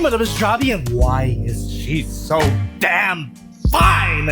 what up, it's Jobby, and why is she so damn fine?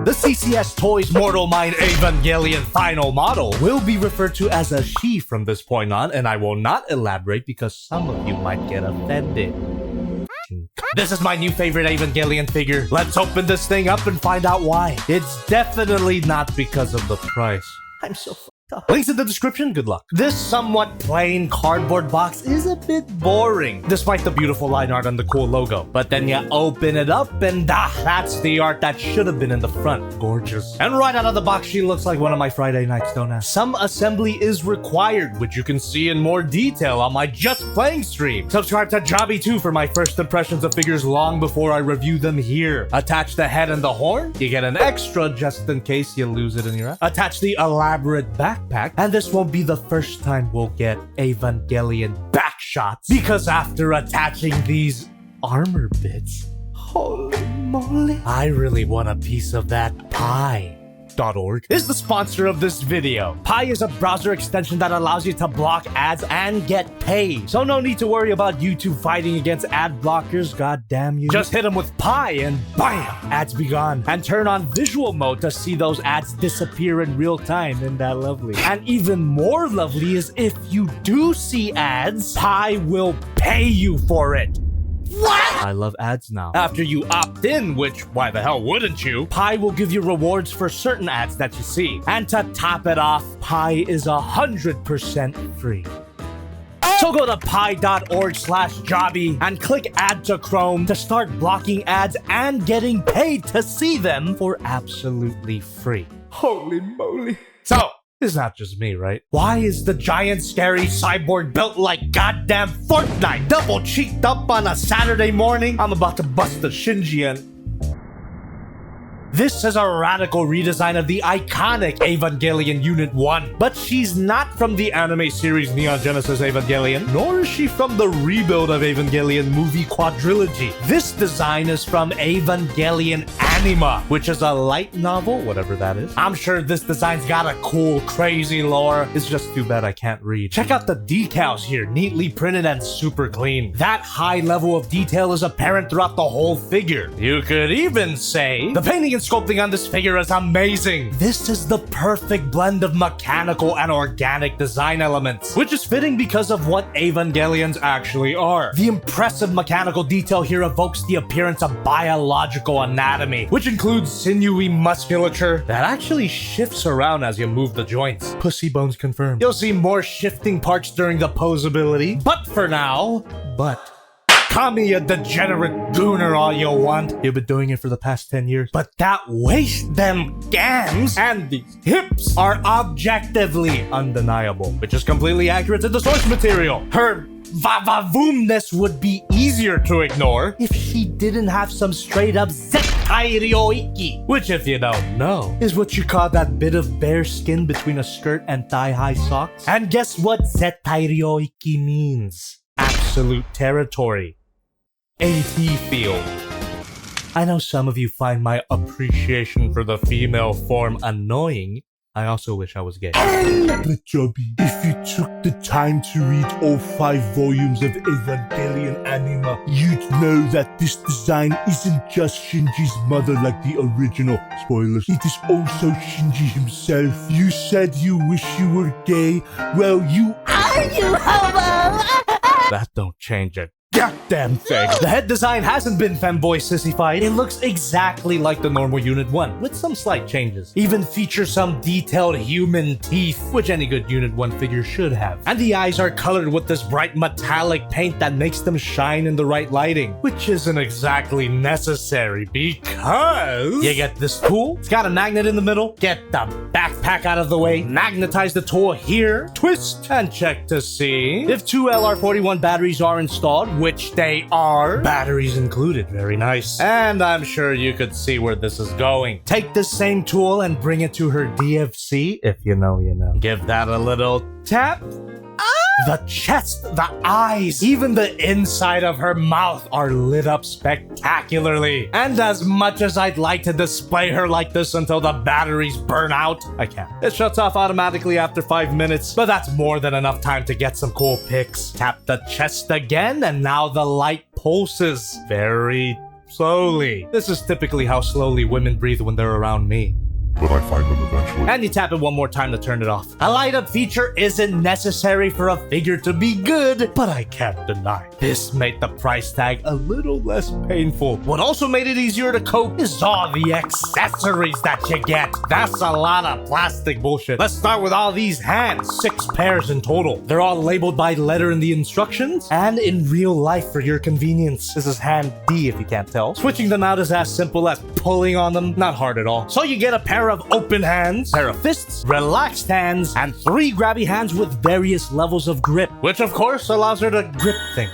The CCS Toys Mortal Mind Evangelion final model will be referred to as a she from this point on, and I will not elaborate because some of you might get offended. This is my new favorite Evangelion figure. Let's open this thing up and find out why. It's definitely not because of the price. I'm so fucked up. Links in the description, good luck. This somewhat plain cardboard box is a bit boring, despite the beautiful line art and the cool logo. But then you open it up and that's the art that should have been in the front. Gorgeous. And right out of the box, she looks like one of my Friday nights, don't ask. Some assembly is required, which you can see in more detail on my Just Playing stream. Subscribe to Jobby2 for my first impressions of figures long before I review them here. Attach the head and the horn. You get an extra just in case you lose it in your ass. Attach the elaborate backpack, and this won't be the first time we'll get Evangelion back shots, because after attaching these armor bits, holy moly, I really want a piece of that pie. .org is the sponsor of this video. Pi is a browser extension that allows you to block ads and get paid. So no need to worry about YouTube fighting against ad blockers, god damn you. Just hit them with Pi and bam, ads be gone. And turn on visual mode to see those ads disappear in real time. Isn't that lovely? And even more lovely is if you do see ads, Pi will pay you for it. What? I love ads now. After you opt in, which why the hell wouldn't you, Pi will give you rewards for certain ads that you see. And to top it off, Pi is 100% free. So go to pi.org/jobby and click Add to Chrome to start blocking ads and getting paid to see them for absolutely free. Holy moly. So, it's not just me, right? Why is the giant scary cyborg built like goddamn Fortnite? Double cheeked up on a Saturday morning? I'm about to bust the Shinji and... This is a radical redesign of the iconic Evangelion Unit 1. But she's not from the anime series Neon Genesis Evangelion, nor is she from the rebuild of Evangelion movie quadrilogy. This design is from Evangelion ANIMA, which is a light novel, whatever that is. I'm sure this design's got a cool, crazy lore. It's just too bad I can't read. Check out the decals here, neatly printed and super clean. That high level of detail is apparent throughout the whole figure. You could even say the painting and sculpting on this figure is amazing. This is the perfect blend of mechanical and organic design elements, which is fitting because of what Evangelions actually are. The impressive mechanical detail here evokes the appearance of biological anatomy, which includes sinewy musculature that actually shifts around as you move the joints. Pussy bones confirmed. You'll see more shifting parts during the posability, but for now, call me a degenerate gooner all you want. You've been doing it for the past 10 years. But that waist, them gams, and these hips are objectively undeniable, which is completely accurate to the source material. Her vavavoomness would be easier to ignore if she didn't have some straight up zettai ryoiki, which if you don't know, is what you call that bit of bare skin between a skirt and thigh-high socks. And guess what zettai ryoiki means? Absolute territory. AT field. I know some of you find my appreciation for the female form annoying. I also wish I was gay. But Jobby, if you took the time to read all 5 volumes of Evangelion Anima, you'd know that this design isn't just Shinji's mother like the original. Spoilers. It is also Shinji himself. You said you wish you were gay. Well, you are, you homo! That don't change it. Goddamn thing. The head design hasn't been femboy sissified. It looks exactly like the normal Unit 1, with some slight changes. Even features some detailed human teeth, which any good Unit 1 figure should have. And the eyes are colored with this bright metallic paint that makes them shine in the right lighting, which isn't exactly necessary because you get this tool. It's got a magnet in the middle. Get the backpack out of the way. Magnetize the tool here. Twist and check to see if 2 LR41 batteries are installed, which they are. Batteries included. Very nice. And I'm sure you could see where this is going. Take the same tool and bring it to her DFC. If you know, you know. Give that a little tap. The chest, the eyes, even the inside of her mouth are lit up spectacularly. And as much as I'd like to display her like this until the batteries burn out, I can't. It shuts off automatically after 5 minutes, but that's more than enough time to get some cool pics. Tap the chest again, and now the light pulses very slowly. This is typically how slowly women breathe when they're around me. But I find them eventually. And you tap it one more time to turn it off. A light up feature isn't necessary for a figure to be good, but I can't deny this made the price tag a little less painful. What also made it easier to cope is all the accessories that you get. That's a lot of plastic bullshit. Let's start with all these hands, 6 pairs in total. They're all labeled by letter in the instructions and in real life for your convenience. This is hand D if you can't tell. Switching them out is as simple as pulling on them, not hard at all. So you get a pair of open hands, pair of fists, relaxed hands, and 3 grabby hands with various levels of grip, which of course allows her to grip things.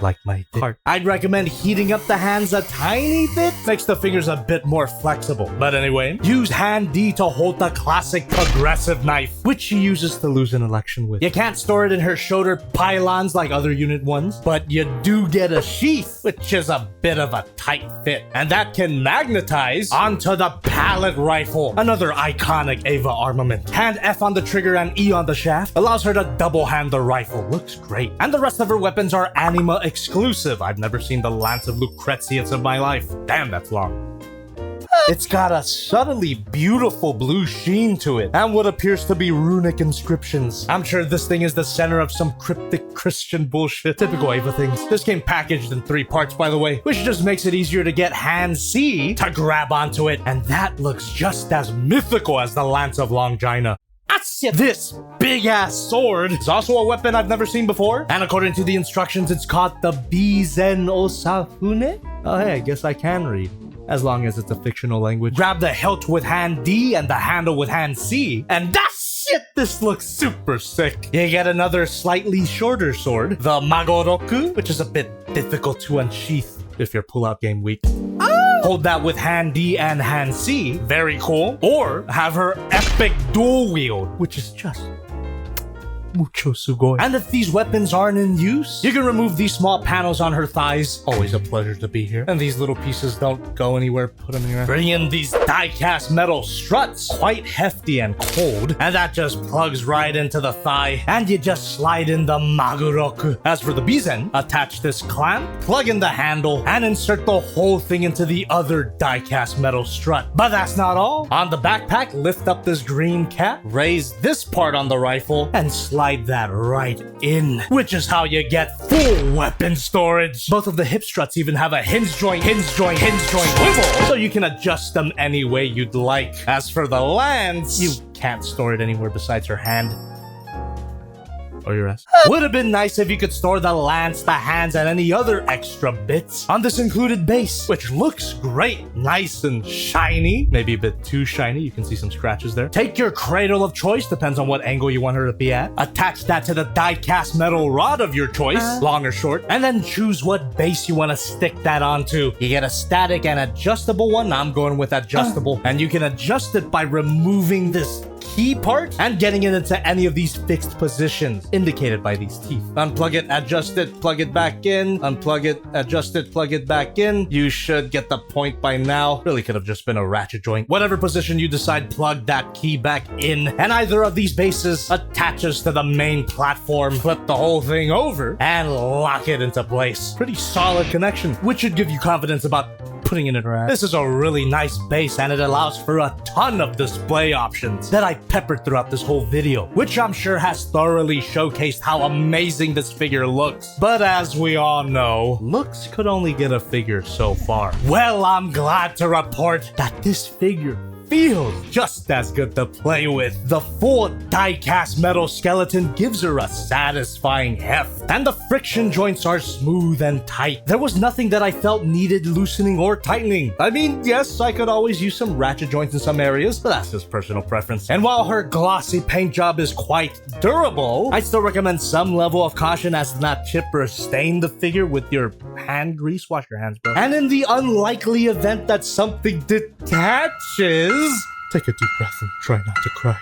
Like my heart. I'd recommend heating up the hands a tiny bit, makes the fingers a bit more flexible. But anyway, use hand D to hold the classic progressive knife, which she uses to lose an election with. You can't store it in her shoulder pylons like other unit ones, but you do get a sheath, which is a bit of a tight fit. And that can magnetize onto the pallet rifle, another iconic Eva armament. Hand F on the trigger and E on the shaft allows her to double hand the rifle. Looks great. And the rest of her weapons are ANIMA exclusive. I've never seen the Lance of Lucretius of my life. Damn, that's long. It's got a subtly beautiful blue sheen to it, and what appears to be runic inscriptions. I'm sure this thing is the center of some cryptic Christian bullshit. Typical Eva things. This came packaged in 3 parts, by the way, which just makes it easier to get hand C to grab onto it, and that looks just as mythical as the Lance of Longina. This big-ass sword is also a weapon I've never seen before, and according to the instructions, it's called the Bizen Osafune? Oh hey, I guess I can read, as long as it's a fictional language. Grab the hilt with hand D and the handle with hand C, and that's it! This looks super sick. You get another slightly shorter sword, the Magoroku, which is a bit difficult to unsheath if your pull-out game weak. Hold that with hand D and hand C, very cool. Or have her epic dual wield, which is just mucho sugoi. And if these weapons aren't in use, you can remove these small panels on her thighs. Always a pleasure to be here. And these little pieces don't go anywhere. Put them in your hand. Bring in these die-cast metal struts, quite hefty and cold. And that just plugs right into the thigh. And you just slide in the Magoroku. As for the Bizen, attach this clamp, plug in the handle, and insert the whole thing into the other die-cast metal strut. But that's not all. On the backpack, lift up this green cap, raise this part on the rifle, and slide that right in, which is how you get full weapon storage. Both of the hip struts even have a hinge joint swivel, so you can adjust them any way you'd like. As for the lance, you can't store it anywhere besides her hand. Or your ass. Would have been nice if you could store the lance, the hands, and any other extra bits on this included base, which looks great. Nice and shiny. Maybe a bit too shiny. You can see some scratches there. Take your cradle of choice, depends on what angle you want her to be at. Attach that to the die-cast metal rod of your choice, long or short, and then choose what base you want to stick that onto. You get a static and adjustable one. I'm going with adjustable. And you can adjust it by removing this key part and getting it into any of these fixed positions indicated by these teeth. Unplug it, adjust it, plug it back in, unplug it, adjust it, plug it back in. You should get the point by now. Really could have just been a ratchet joint. Whatever position you decide, plug that key back in, and either of these bases attaches to the main platform. Flip the whole thing over and lock it into place. Pretty solid connection, which should give you confidence about putting it in her ass. This is a really nice base, and it allows for a ton of display options that I peppered throughout this whole video, which I'm sure has thoroughly showcased how amazing this figure looks. But as we all know, looks could only get a figure so far. Well, I'm glad to report that this figure feels just as good to play with. The full die-cast metal skeleton gives her a satisfying heft, and the friction joints are smooth and tight. There was nothing that I felt needed loosening or tightening. I mean, yes, I could always use some ratchet joints in some areas, but that's just personal preference. And while her glossy paint job is quite durable, I still recommend some level of caution as to not chip or stain the figure with your hand grease. Wash your hands, bro. And in the unlikely event that something detaches, take a deep breath and try not to cry.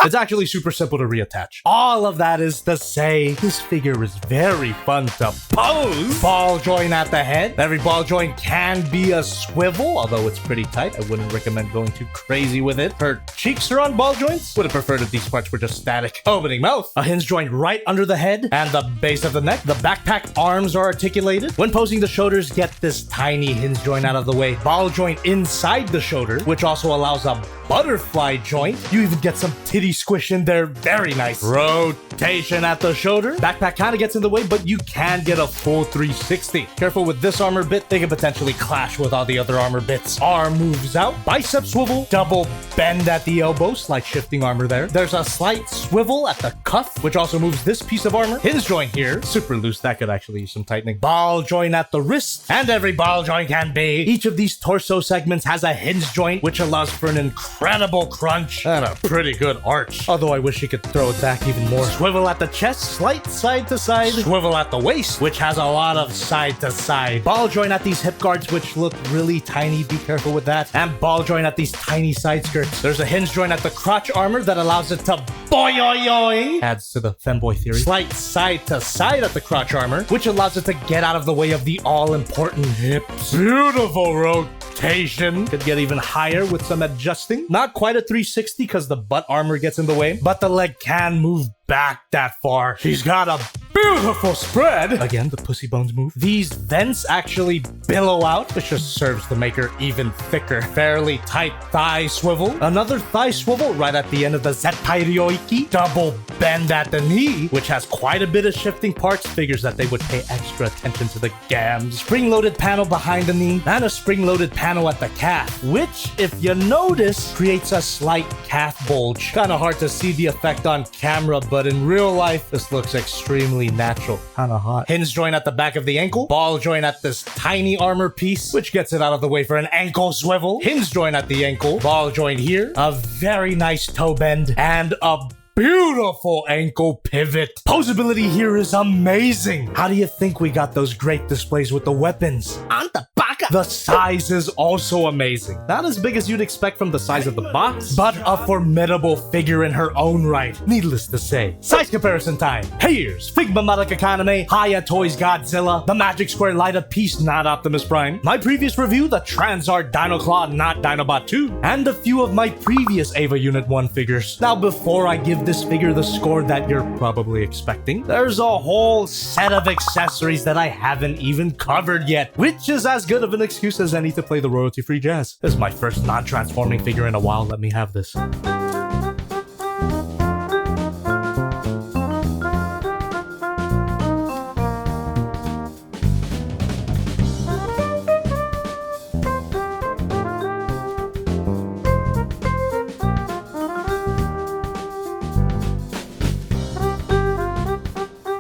It's actually super simple to reattach. All of that is to say, this figure is very fun to pose. Ball joint at the head. Every ball joint can be a swivel, although it's pretty tight. I wouldn't recommend going too crazy with it. Her cheeks are on ball joints. Would have preferred if these parts were just static. Opening mouth. A hinge joint right under the head and the base of the neck. The backpack arms are articulated. When posing, the shoulders get this tiny hinge joint out of the way. Ball joint inside the shoulder, which also allows a butterfly joint. You even get some titty squish in there. Very nice. Rotation at the shoulder. Backpack kind of gets in the way, but you can get a full 360. Careful with this armor bit. They can potentially clash with all the other armor bits. Arm moves out. Bicep swivel. Double bend at the elbow. Slight shifting armor there. There's a slight swivel at the cuff, which also moves this piece of armor. Hinge joint here. Super loose. That could actually use some tightening. Ball joint at the wrist. And every ball joint can be. Each of these torso segments has a hinge joint, which allows for an incredible crunch and a pretty good arch. Although I wish you could throw it back even more. Swivel at the chest, slight side to side. Swivel at the waist, which has a lot of side to side. Ball joint at these hip guards, which look really tiny. Be careful with that. And ball joint at these tiny side skirts. There's a hinge joint at the crotch armor that allows it to boing. Adds to the femboy theory. Slight side to side at the crotch armor, which allows it to get out of the way of the all-important hips. Beautiful rotation. Could get even higher with some adjusting. Not quite a 360 because the butt armor gets in the way, but the leg can move back that far. She's got a beautiful spread. Again, the pussy bones move. These vents actually billow out, which just serves to make her even thicker. Fairly tight thigh swivel. Another thigh swivel right at the end of the zettai ryoiki. Double bend at the knee, which has quite a bit of shifting parts. Figures that they would pay extra attention to the gams. Spring-loaded panel behind the knee, and a spring-loaded panel at the calf, which, if you notice, creates a slight calf bulge. Kind of hard to see the effect on camera, but in real life, this looks extremely natural. Kinda hot. Hinge joint at the back of the ankle. Ball joint at this tiny armor piece, which gets it out of the way for an ankle swivel. Hinge joint at the ankle. Ball joint here. A very nice toe bend. And a beautiful ankle pivot. Posability here is amazing. How do you think we got those great displays with the weapons? Anta baka. The size is also amazing. Not as big as you'd expect from the size of the box, but a formidable figure in her own right. Needless to say. Size comparison time. Here's Figma Malika Kaname, Haya Toys Godzilla, the Magic Square Light Up piece, not Optimus Prime, my previous review, the Transart Dino Claw, not Dinobot 2, and a few of my previous Eva Unit 1 figures. Now, before I give this figure the score that you're probably expecting, there's a whole set of accessories that I haven't even covered yet, which is as good of an excuse as any to play the royalty-free jazz. This is my first non-transforming figure in a while. Let me have this.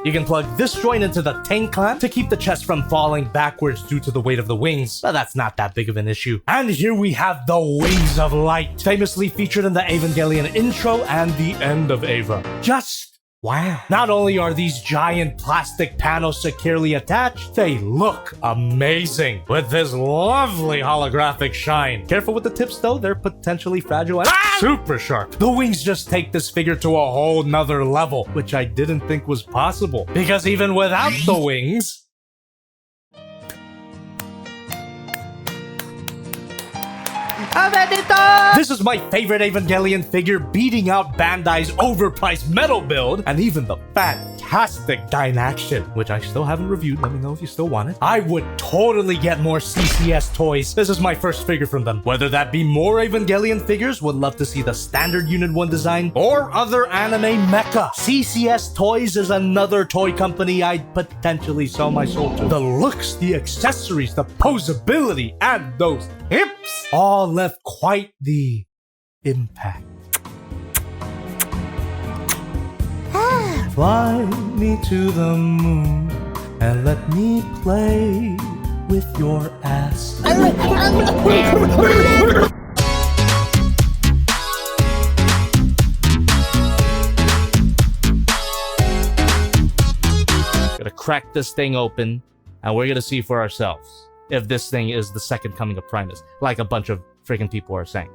You can plug this joint into the tank clamp to keep the chest from falling backwards due to the weight of the wings, but that's not that big of an issue. And here we have the Wings of Light, famously featured in the Evangelion intro and the end of Eva. Just wow. Not only are these giant plastic panels securely attached, they look amazing with this lovely holographic shine. Careful with the tips though, they're potentially fragile and super sharp. The wings just take this figure to a whole nother level, which I didn't think was possible, because even without the wings, this is my favorite Evangelion figure, beating out Bandai's overpriced metal build, and even the fantastic Dynaction, which I still haven't reviewed. Let me know if you still want it. I would totally get more CCS toys. This is my first figure from them. Whether that be more Evangelion figures, would love to see the standard Unit 1 design, or other anime mecha. CCS Toys is another toy company I'd potentially sell my soul to. The looks, the accessories, the posability, and those hips all left quite the impact. Fly me to the moon and let me play with your ass. Gonna crack this thing open and we're gonna see for ourselves if this thing is the second coming of Primus, like a bunch of freaking people are saying.